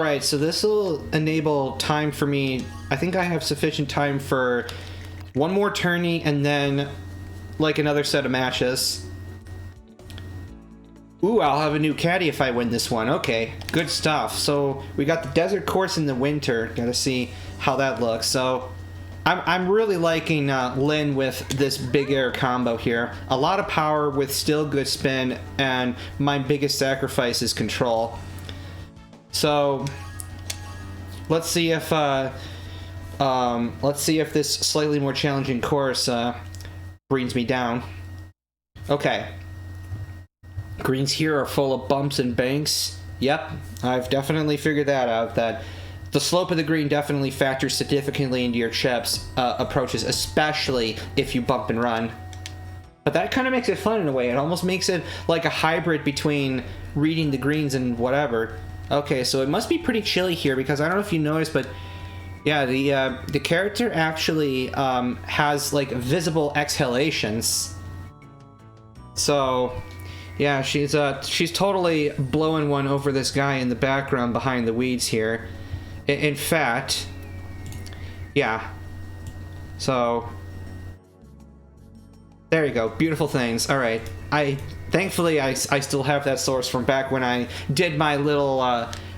Right, so this will enable time for me. I think I have sufficient time for one more tourney and then like another set of matches. Ooh, I'll have a new caddy if I win this one. Okay, good stuff. So we got the desert course in the winter. Gotta see how that looks. So I'm really liking Lyn with this big air combo here. A lot of power with still good spin, and my biggest sacrifice is control. So let's see if this slightly more challenging course brings me down. Okay. Greens here are full of bumps and banks. Yep, I've definitely figured that out, that the slope of the green definitely factors significantly into your chips approaches, especially if you bump and run. But that kind of makes it fun in a way. It almost makes it like a hybrid between reading the greens and whatever. Okay, so it must be pretty chilly here, because I don't know if you noticed, but yeah, the character actually has like visible exhalations. So yeah, she's totally blowing one over this guy in the background behind the weeds here. In fact, yeah. So there you go, beautiful things. All right, thankfully I still have that source from back when I did my little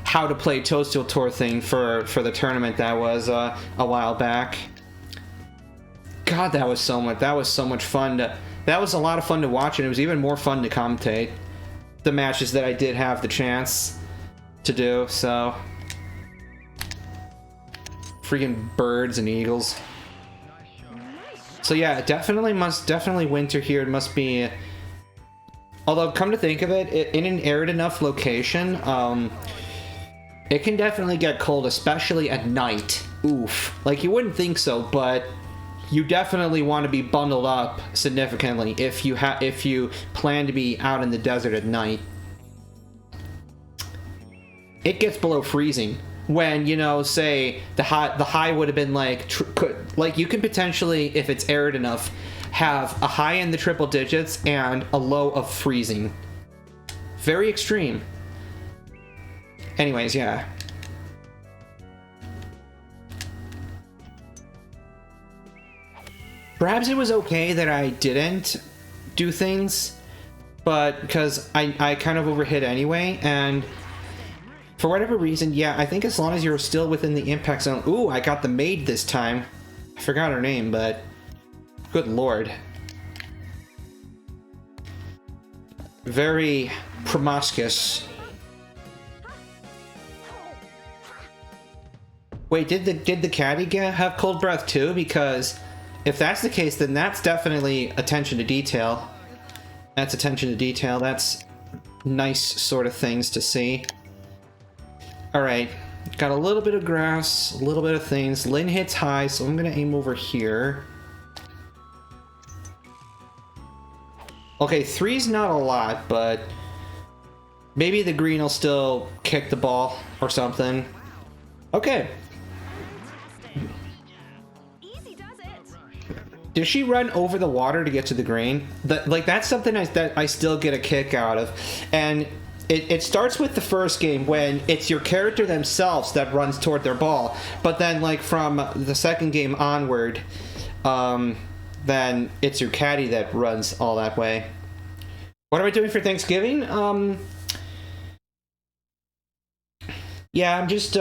how to play Toadstool Tour thing for the tournament that was a while back. God, that was so much fun that was a lot of fun to watch, and it was even more fun to commentate the matches that I did have the chance to do. So freaking birds and eagles. So yeah, definitely winter here. It must be, although come to think of it, in an arid enough location, it can definitely get cold, especially at night. Oof. Like, you wouldn't think so, but you definitely want to be bundled up significantly if you plan to be out in the desert at night. It gets below freezing when, you know, say the high would have been like you can potentially, if it's arid enough, have a high in the triple digits and a low of freezing. Very extreme. Anyways, yeah. Perhaps it was okay that I didn't do things, but because I kind of overhit anyway, and for whatever reason, yeah, I think as long as you're still within the impact zone. Ooh, I got the maid this time. I forgot her name, but good lord. Very promiscuous. Wait, did the caddy have cold breath too? Because if that's the case, then that's definitely attention to detail. That's attention to detail. That's nice sort of things to see. Alright, got a little bit of grass, a little bit of things. Lyn hits high, so I'm going to aim over here. Okay, 3's not a lot, but maybe the green will still kick the ball or something. Okay. Did she run over the water to get to the green? That's something that I still get a kick out of. And it starts with the first game when it's your character themselves that runs toward their ball. But then, like, from the second game onward, then it's your caddy that runs all that way. What am I doing for Thanksgiving? Yeah, I'm just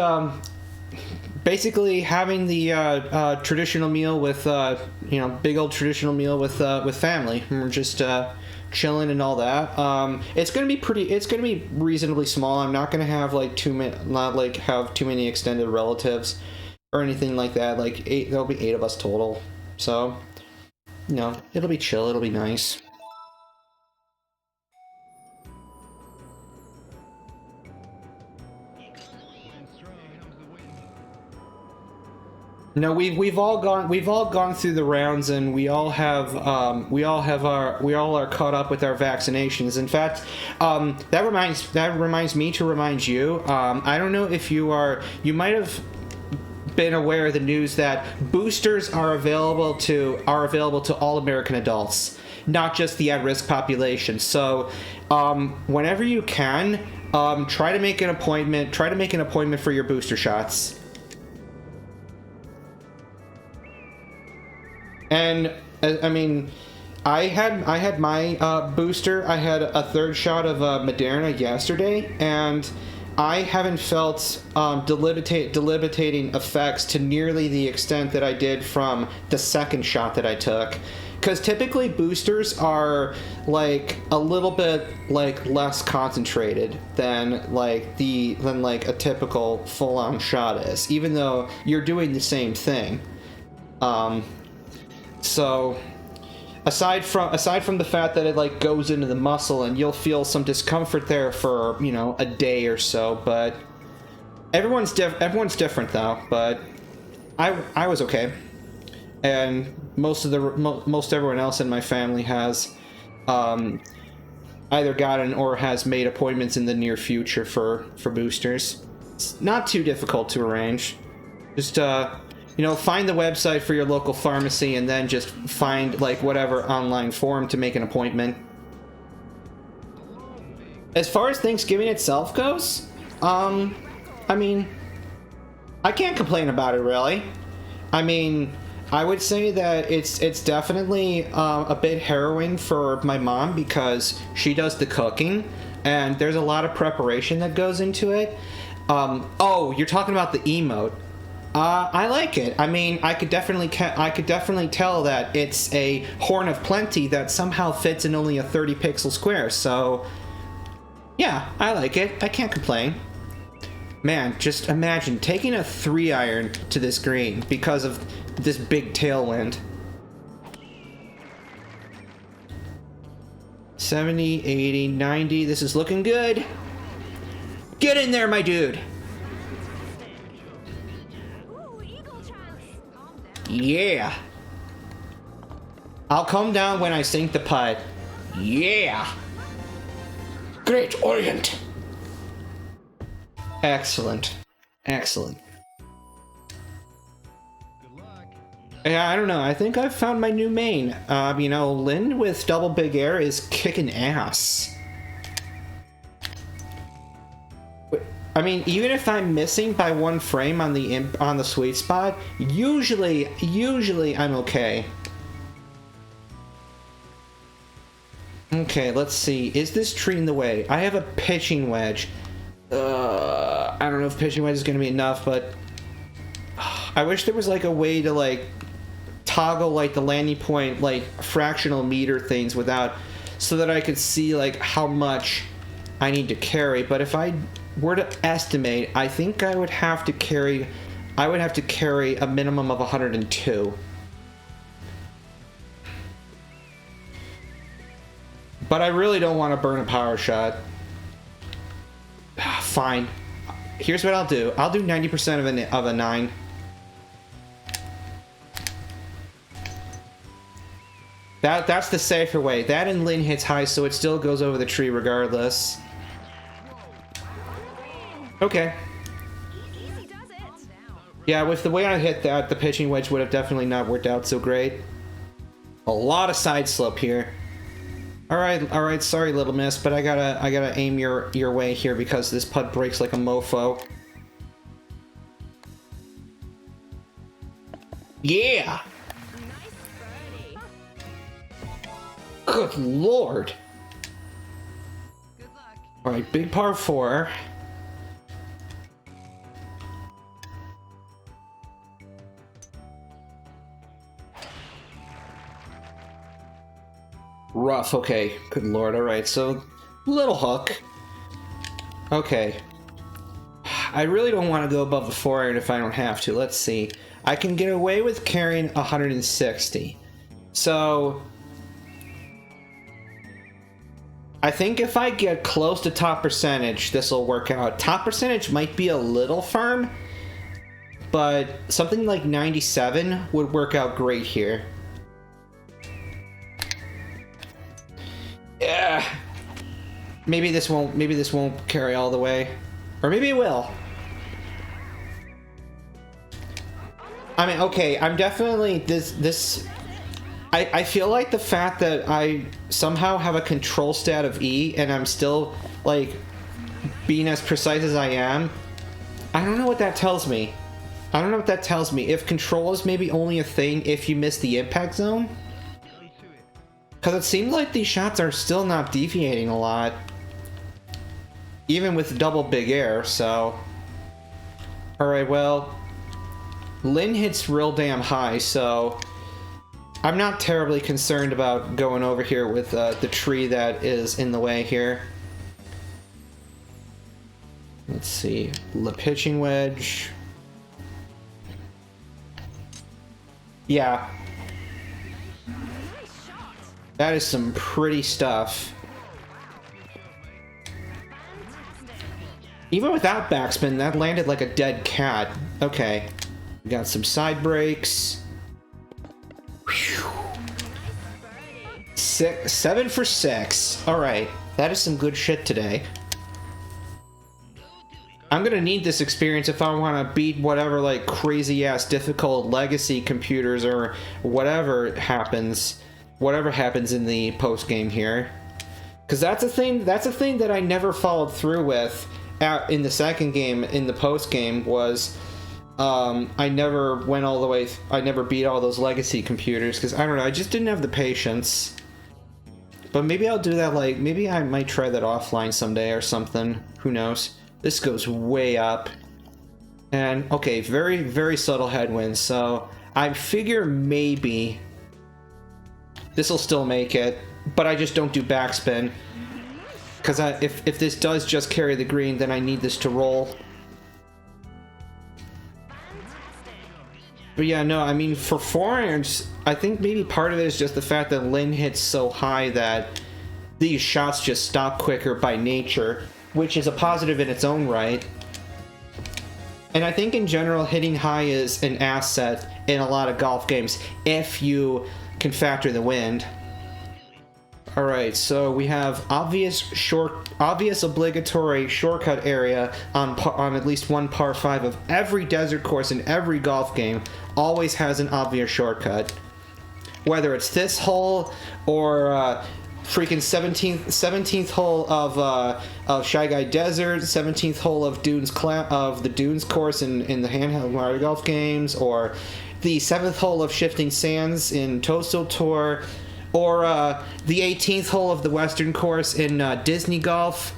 basically having the traditional meal with big old traditional meal with family. We're just chilling and all that. It's gonna be reasonably small. I'm not gonna have have too many extended relatives or anything like that. Like there'll be 8 of us total. So, it'll be chill. It'll be nice. No, we've all gone through the rounds, and we all are caught up with our vaccinations. In fact, that reminds me to remind you. I don't know if you might have been aware of the news that boosters are available to all American adults, not just the at-risk population. So, whenever you can, try to make an appointment. Try to make an appointment for your booster shots. And I mean, I had my booster. I had a third shot of Moderna yesterday, and I haven't felt debilitating effects to nearly the extent that I did from the second shot that I took. Because typically boosters are like a little bit like less concentrated than like a typical full-on shot is, even though you're doing the same thing. So aside from the fact that it like goes into the muscle and you'll feel some discomfort there for, you know, a day or so, but everyone's different though. But I was okay. And most everyone else in my family has either gotten or has made appointments in the near future for boosters. It's not too difficult to arrange. Just you know, find the website for your local pharmacy and then just find like whatever online form to make an appointment. As far as Thanksgiving itself goes, I mean, I can't complain about it really. I mean, I would say that it's definitely a bit harrowing for my mom because she does the cooking and there's a lot of preparation that goes into it. Oh, you're talking about the emote. I like it. I mean, I could definitely tell that it's a Horn of Plenty that somehow fits in only a 30 pixel square. So, yeah, I like it. I can't complain. Man, just imagine taking a 3-iron to this green because of this big tailwind. 70, 80, 90. This is looking good. Get in there, my dude. Yeah. I'll come down when I sink the putt. Yeah. Great Orient. Excellent. Excellent. Yeah, I don't know. I think I've found my new main. You know, Lynn with double big air is kicking ass. I mean, even if I'm missing by 1 frame on the sweet spot, usually I'm okay. Okay, let's see. Is this tree in the way? I have a pitching wedge. I don't know if pitching wedge is going to be enough, but I wish there was like a way to like toggle like the landing point like fractional meter things without, so that I could see like how much I need to carry. But if I were to estimate, I think I would have to carry a minimum of 102. But I really don't want to burn a power shot. Fine. Here's what I'll do. I'll do 90% of a 9. That's the safer way. That and Lynn hits high, so it still goes over the tree regardless. Okay. Yeah, with the way I hit that, the pitching wedge would have definitely not worked out so great. A lot of side slope here. All right. Sorry, little miss, but I gotta aim your way here because this putt breaks like a mofo. Yeah. Good lord. All right, big par 4. Rough, okay. Good lord, alright, so little hook. Okay. I really don't want to go above the 4-iron if I don't have to. Let's see. I can get away with carrying 160. So I think if I get close to top percentage, this will work out. Top percentage might be a little firm, but something like 97 would work out great here. Yeah. Maybe this won't carry all the way. Or maybe it will. I mean, okay, I'm definitely I feel like the fact that I somehow have a control stat of E and I'm still like being as precise as I am, I don't know what that tells me. I don't know what that tells me. If control is maybe only a thing if you miss the impact zone? Because it seemed like these shots are still not deviating a lot. Even with double big air, so... Alright, well... Lyn hits real damn high, so... I'm not terribly concerned about going over here with the tree that is in the way here. Let's see. The pitching wedge. Yeah. That is some pretty stuff. Even without backspin, that landed like a dead cat. Okay. We got some side breaks. Whew. 7 for 6. Alright. That is some good shit today. I'm gonna need this experience if I want to beat whatever, like, crazy-ass difficult legacy computers or whatever happens in the post-game here. Because that's a thing that I never followed through with in the second game, in the post-game, was I never went all the way, I never beat all those legacy computers, because, I don't know, I just didn't have the patience. But maybe I'll do that, like, maybe I might try that offline someday or something. Who knows? This goes way up. And, okay, very, very subtle headwinds, so I figure maybe this'll still make it, but I just don't do backspin. Because if this does just carry the green, then I need this to roll. But yeah, no, I mean, for forehands, I think maybe part of it is just the fact that Lyn hits so high that these shots just stop quicker by nature, which is a positive in its own right. And I think in general, hitting high is an asset in a lot of golf games, if you can factor the wind. Alright, so we have obvious obligatory shortcut area on at least one par 5 of every desert course in every golf game always has an obvious shortcut. Whether it's this hole or freaking 17th hole of Shy Guy Desert, 17th hole of the Dunes course in the handheld Mario Golf games, or the 7th hole of Shifting Sands in Toadstool Tour, or the 18th hole of the Western course in Disney Golf.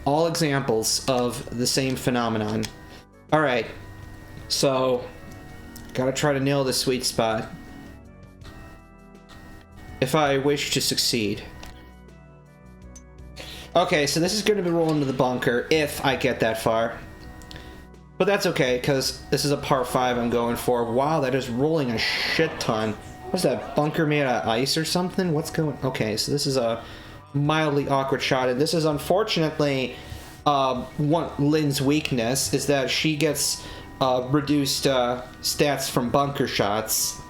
All examples of the same phenomenon. Alright, so gotta try to nail the sweet spot if I wish to succeed. Okay, so this is going to be rolling to the bunker if I get that far. But that's okay, because this is a par 5 I'm going for. Wow, that is rolling a shit ton. What's that, bunker made out of ice or something? What's going... Okay, so this is a mildly awkward shot, and this is unfortunately Lyn's weakness, is that she gets reduced stats from bunker shots.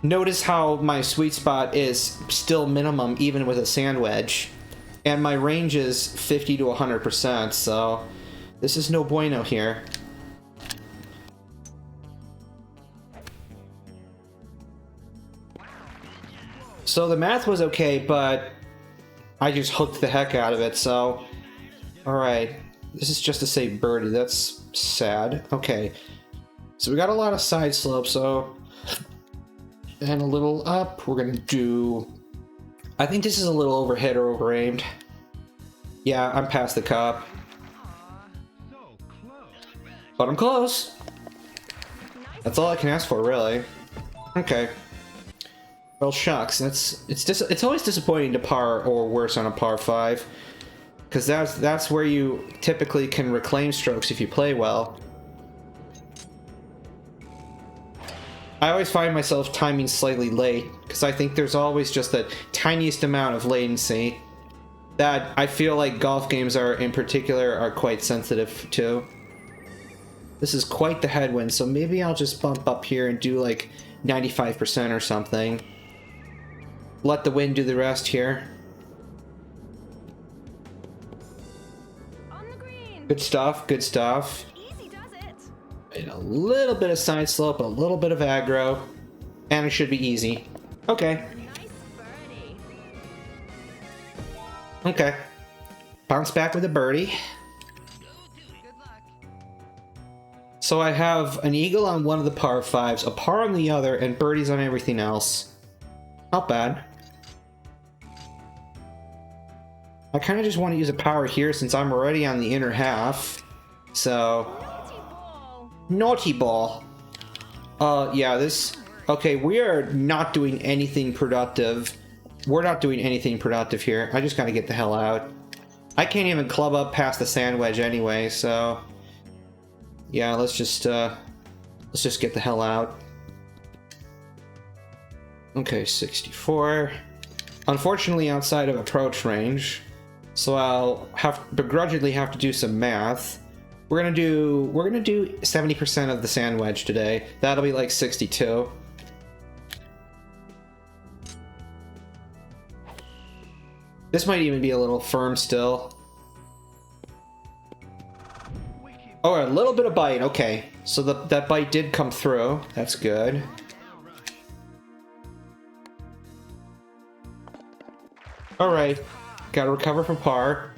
Notice how my sweet spot is still minimum even with a sand wedge. And my range is 50 to 100%, so this is no bueno here. So the math was okay, but I just hooked the heck out of it, so... Alright, this is just to say birdie, that's sad. Okay, so we got a lot of side slopes, so... And a little up, we're gonna do... I think this is a little overhit or over-aimed. Yeah, I'm past the cup. But I'm close. That's all I can ask for, really. Okay. Well, shucks, it's always disappointing to par or worse on a par 5. Because that's where you typically can reclaim strokes if you play well. I always find myself timing slightly late, because I think there's always just the tiniest amount of latency that I feel like golf games in particular are quite sensitive to. This is quite the headwind, so maybe I'll just bump up here and do like 95% or something. Let the wind do the rest here. On the green. Good stuff, good stuff. And a little bit of side slope, a little bit of aggro, and it should be easy. Okay. Nice birdie. Okay. Bounce back with a birdie. Good luck. So I have an eagle on one of the par 5s, a par on the other, and birdies on everything else. Not bad. I kind of just want to use a power here since I'm already on the inner half. So... Naughty ball. Naughty ball. Yeah, this... Okay, we are not doing anything productive. We're not doing anything productive here. I just gotta get the hell out. I can't even club up past the sand wedge anyway, so... Yeah, let's just get the hell out. Okay, 64. Unfortunately outside of approach range. So I'll begrudgingly have to do some math. We're gonna do 70% of the sand wedge today. That'll be like 62. This might even be a little firm still. Oh, a little bit of bite. Okay, so that bite did come through. That's good. All right, gotta recover from par.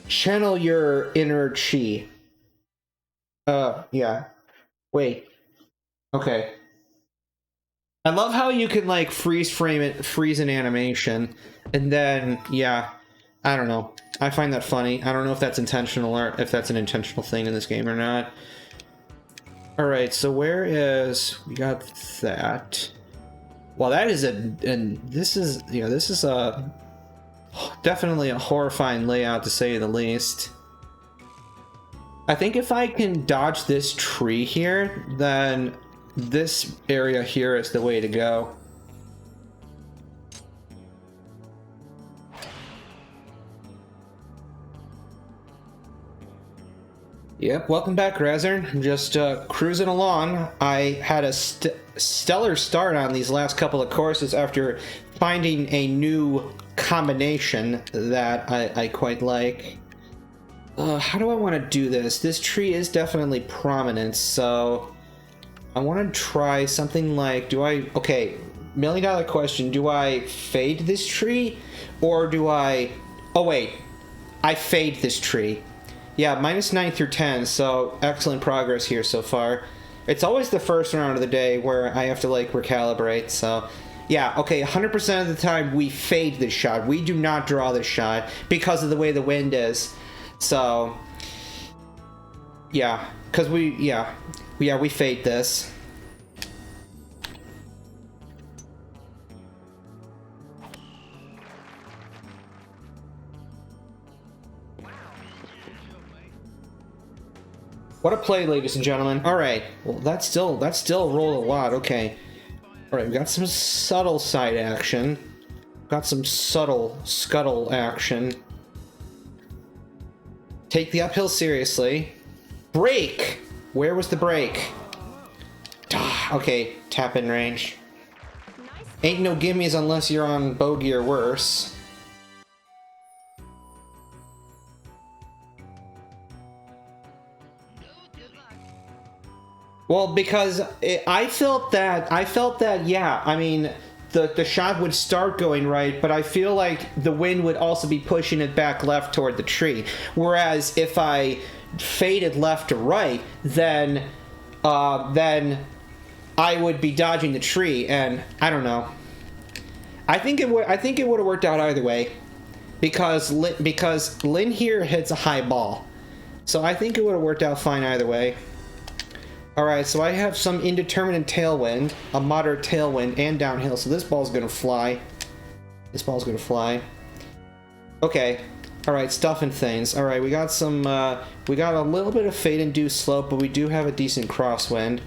Channel your inner chi. Yeah. Wait. Okay. I love how you can like freeze an animation, and then yeah, I don't know. I find that funny. I don't know if that's intentional or if that's an intentional thing in this game or not. All right, so where is we got that? Well, that is this is a definitely a horrifying layout to say the least. I think if I can dodge this tree here, then this area here is the way to go. Yep, welcome back, Razern. I'm just cruising along. I had a stellar start on these last couple of courses after finding a new combination that I quite like. How do I want to do this? This tree is definitely prominent, so I want to try something like, okay, $1 million question, do I fade this tree, or do I, oh wait, I fade this tree. Yeah, -9 through 10, so excellent progress here so far. It's always the first round of the day where I have to like recalibrate, so yeah, okay, 100% of the time we fade this shot. We do not draw this shot because of the way the wind is. So yeah, because we fade this. What a play, ladies and gentlemen. All right, well that's still rolled a lot. Okay, all right, we got some subtle side action, got some subtle scuttle action. Take the uphill seriously. Break! Where was the break? Okay, tap in range. Nice. Ain't no gimmies unless you're on bogey or worse. Good luck. Well, because I felt that, yeah, I mean, the shot would start going right, but I feel like the wind would also be pushing it back left toward the tree. Whereas if I faded left to right, then I would be dodging the tree, and I don't know. I think it would have worked out either way, because Lynn here hits a high ball, so I think it would have worked out fine either way. Alright, so I have some indeterminate tailwind, a moderate tailwind, and downhill, so this ball's gonna fly. This ball's gonna fly. Okay. Alright, stuff and things. Alright, we got a little bit of fade-induced slope, but we do have a decent crosswind.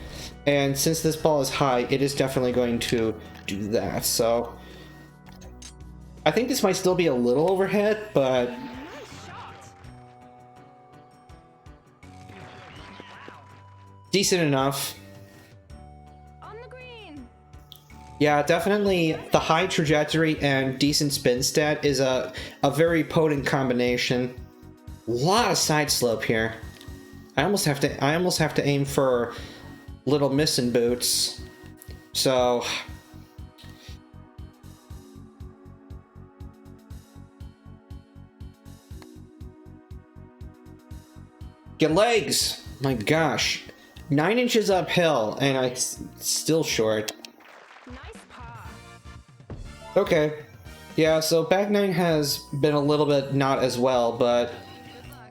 And since this ball is high, it is definitely going to do that, so... I think this might still be a little overhead, but... Nice shot. decent enough. On the green. Yeah, definitely the high trajectory and decent spin stat is a very potent combination. A lot of side slope here. I almost have to aim for little missing boots. So Get legs! My gosh. 9 inches uphill, and still short. Nice par. Okay. Yeah, so back 9 has been a little bit not as well, but Good luck.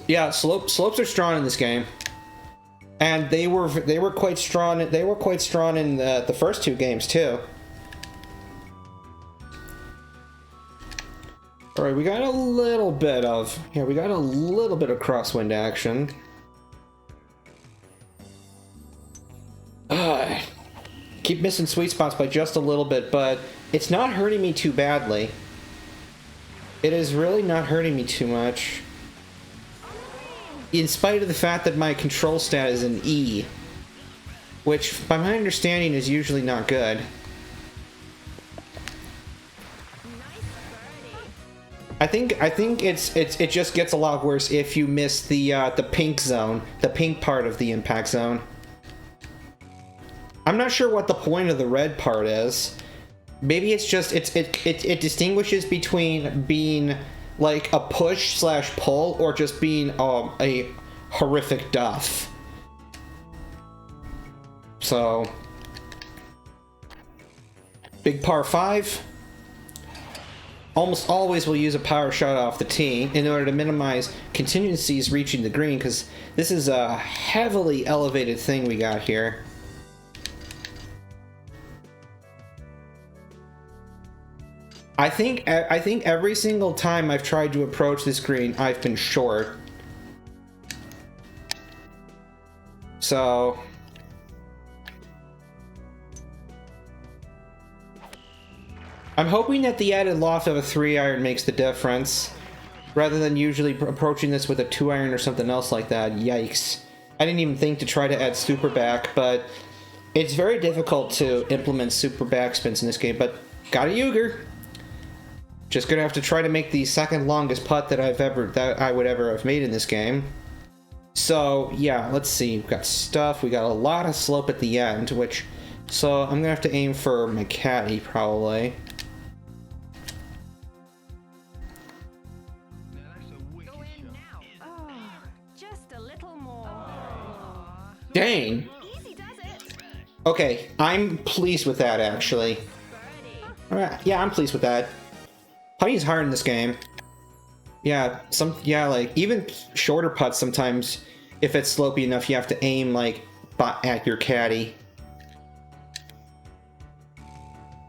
yeah. Slopes are strong in this game. And they were quite strong. They were quite strong in the first 2 games too. All right, we got a little bit of crosswind action. Keep missing sweet spots by just a little bit, but it's not hurting me too badly. It is really not hurting me too much. In spite of the fact that my control stat is an E, which by my understanding is usually not good. Nice birdie. I think it just gets a lot worse if you miss the pink zone, the pink part of the impact zone. I'm not sure what the point of the red part is. Maybe it's just it distinguishes between being like a push/pull or just being a horrific duff. So big par 5. Almost always will use a power shot off the tee in order to minimize contingencies reaching the green, because this is a heavily elevated thing we got here. I think every single time I've tried to approach this green, I've been short. So I'm hoping that the added loft of a 3-iron makes the difference, rather than usually approaching this with a 2-iron or something else like that. Yikes. I didn't even think to try to add super back, but it's very difficult to implement super backspins in this game, but got a Uger. Just gonna have to try to make the second longest putt that I would ever have made in this game. So yeah, let's see. We've got stuff. We got a lot of slope at the end, so I'm gonna have to aim for my caddy probably. Go in now. Oh, just a little more. Dang. Easy does it. Okay, I'm pleased with that actually. Birdie. Alright, yeah, I'm pleased with that. Putting's hard in this game. Yeah, like even shorter putts sometimes, if it's slopey enough, you have to aim like at your caddy.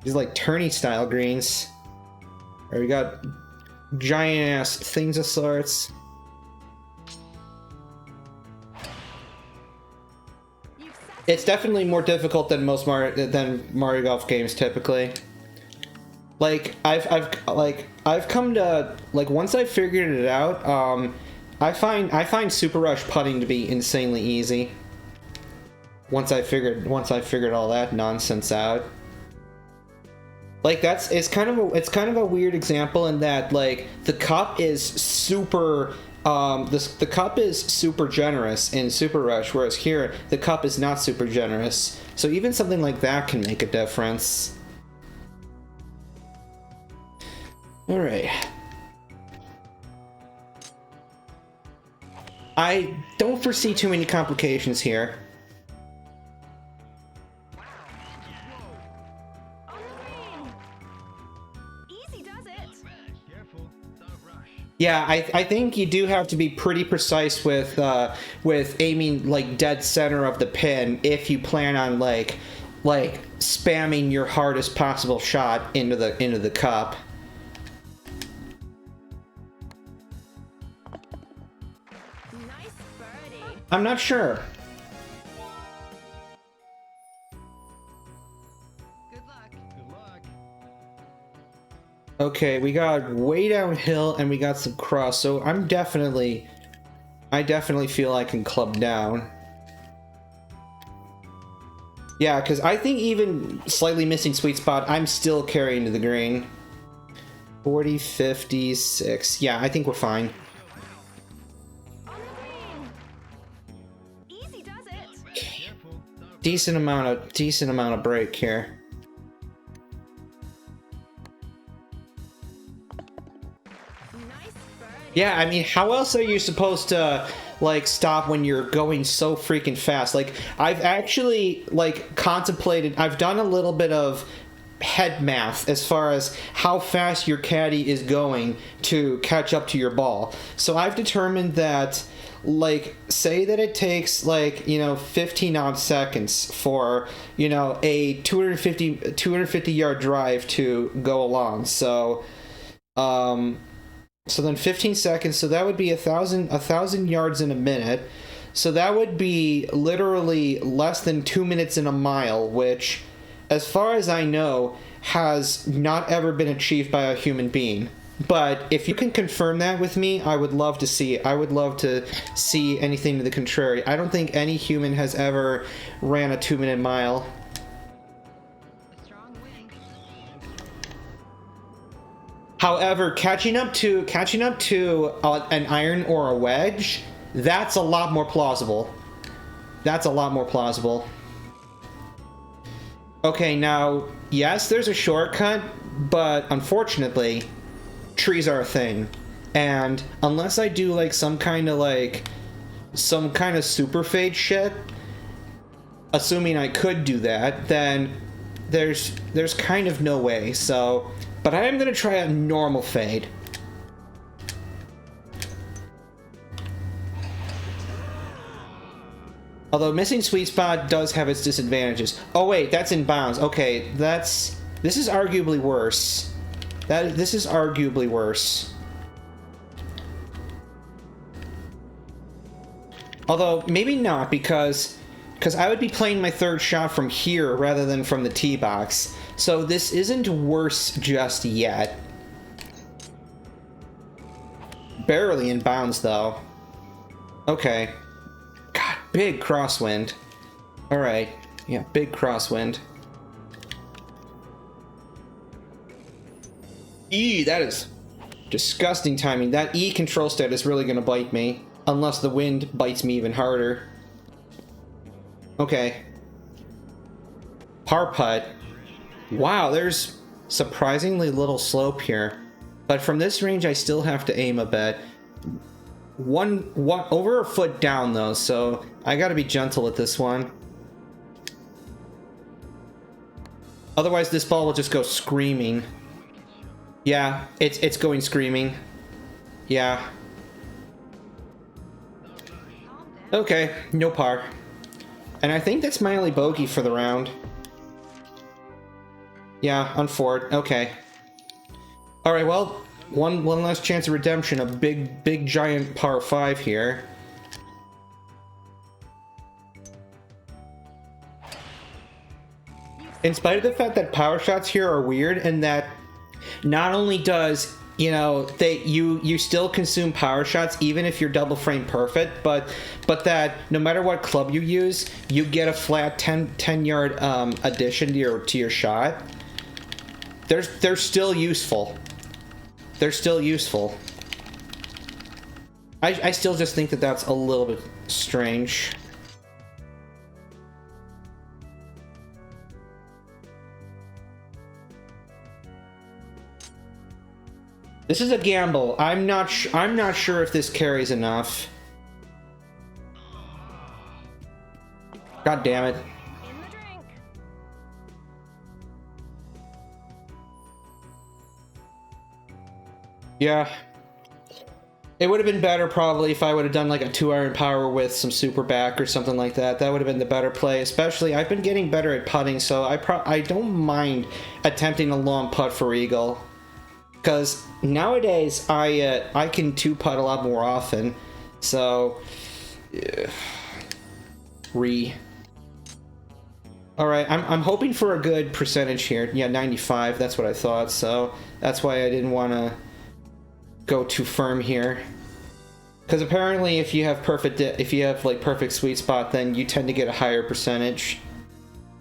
These like tourney style greens. Alright, we got giant ass things of sorts. You've set It's definitely more difficult than most Mario Golf games typically. Like I've come to like once I've figured it out, I find Super Rush putting to be insanely easy. Once I figured all that nonsense out. Like it's kind of a weird example in that like the cup is super the cup is super generous in Super Rush, whereas here the cup is not super generous. So even something like that can make a difference. All right. I don't foresee too many complications here. on the green. Easy does it. Yeah, I think you do have to be pretty precise with aiming like dead center of the pin if you plan on like spamming your hardest possible shot into the cup. Nice birdie. I'm not sure. Good luck. Okay, we got way downhill and we got some cross, so I definitely feel I can club down. Yeah, because I think even slightly missing sweet spot, I'm still carrying to the green. 40, 56. Yeah, I think we're fine. On the green. Easy does it. Decent amount of break here. Nice birdie. Yeah, I mean, how else are you supposed to, like, stop when you're going so freaking fast? Like, I've actually, like, contemplated, I've done a little bit of head math as far as how fast your caddy is going to catch up to your ball. So I've determined that, like, say that it takes, like, 15 odd seconds for, a 250 yard drive to go along. So then 15 seconds, so that would be a thousand yards in a minute. So that would be literally less than 2 minutes in a mile, which, as far as I know, has not ever been achieved by a human being. But if you can confirm that with me, I would love to see it. I would love to see anything to the contrary. I don't think any human has ever ran a 2-minute mile. Strong wind. However, catching up to an iron or a wedge, that's a lot more plausible. That's a lot more plausible. Okay, now, yes, there's a shortcut, but unfortunately, trees are a thing. And unless I do like some kind of super fade shit, assuming I could do that, then there's kind of no way. So, but I am gonna try a normal fade. Although missing sweet spot does have its disadvantages. Oh wait, that's in bounds. Okay, this is arguably worse. This is arguably worse. Although maybe not, because I would be playing my third shot from here rather than from the tee box. So this isn't worse just yet. Barely in bounds though. Okay. God, big crosswind. Alright. Yeah, big crosswind. That is disgusting timing. That E control stat is really gonna bite me. Unless the wind bites me even harder. Okay. Par putt. Wow, there's surprisingly little slope here. But from this range, I still have to aim a bit. Over a foot down though, so I gotta be gentle with this one. Otherwise, this ball will just go screaming. Yeah, it's going screaming. Yeah. Okay, no par. And I think that's my only bogey for the round. Yeah, on Ford. Okay. Alright, well, one last chance of redemption. A big giant par 5 here. In spite of the fact that power shots here are weird, and that not only does you still consume power shots even if you're double frame perfect, but that no matter what club you use, you get a flat 10 yard addition to your shot. They're still useful. They're still useful. I still just think that that's a little bit strange. This is a gamble. I'm not sure if this carries enough. God damn it. In the drink. Yeah. It would have been better probably if I would have done like a 2-iron power with some super back or something like that. That would have been the better play. Especially, I've been getting better at putting, so I don't mind attempting a long putt for eagle. Because nowadays I can 2-putt a lot more often, so All right, I'm hoping for a good percentage here. Yeah, 95. That's what I thought. So that's why I didn't want to go too firm here. Because apparently, if you have perfect sweet spot, then you tend to get a higher percentage.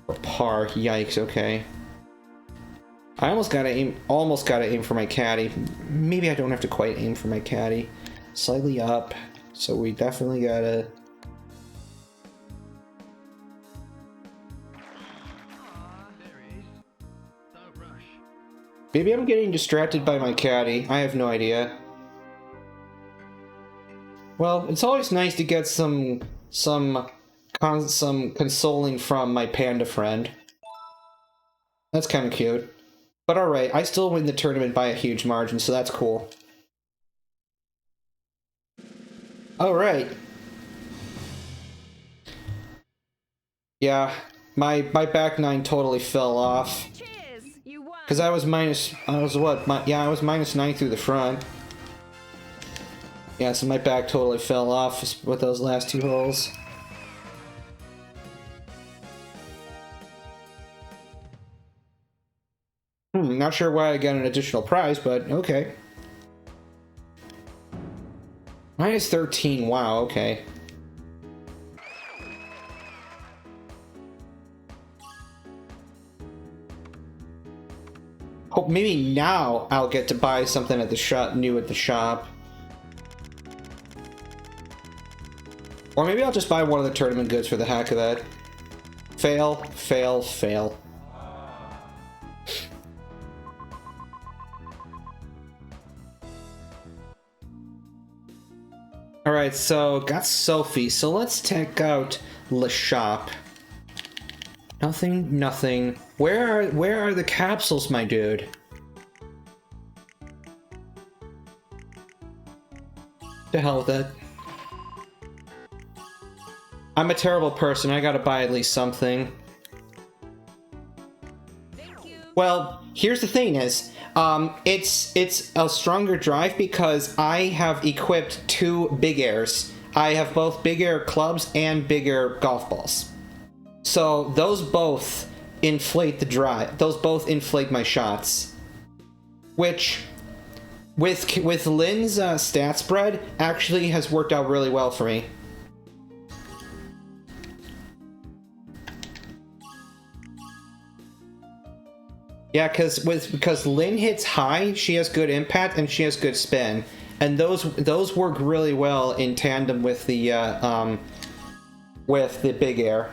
Or par. Yikes. Okay. I almost gotta aim for my caddy. Maybe I don't have to quite aim for my caddy. Slightly up, so we definitely gotta. Maybe I'm getting distracted by my caddy. I have no idea. Well, it's always nice to get some consoling from my panda friend. That's kind of cute. But alright, I still win the tournament by a huge margin, so that's cool. Alright. Yeah, my back nine totally fell off. Cheers! You won! Because I was minus 9 through the front. Yeah, so my back totally fell off with those last 2 holes. Not sure why I got an additional prize, but okay. Minus 13, wow, okay. Hope maybe now I'll get to buy something at the shop, new at the shop. Or maybe I'll just buy one of the tournament goods for the heck of it. Fail, fail, fail. Alright, so got Sophie. So let's check out Le Shop. Nothing, nothing. Where are the capsules, my dude? To hell with it. I'm a terrible person. I gotta buy at least something. Thank you. Well, here's the thing is, it's a stronger drive because I have equipped 2 big airs. I have both big air clubs and big air golf balls. So those both inflate the drive. Those both inflate my shots. Which, with Lynn's stat spread, actually has worked out really well for me. Yeah, because Lynn hits high, she has good impact and she has good spin, and those work really well in tandem with the big air.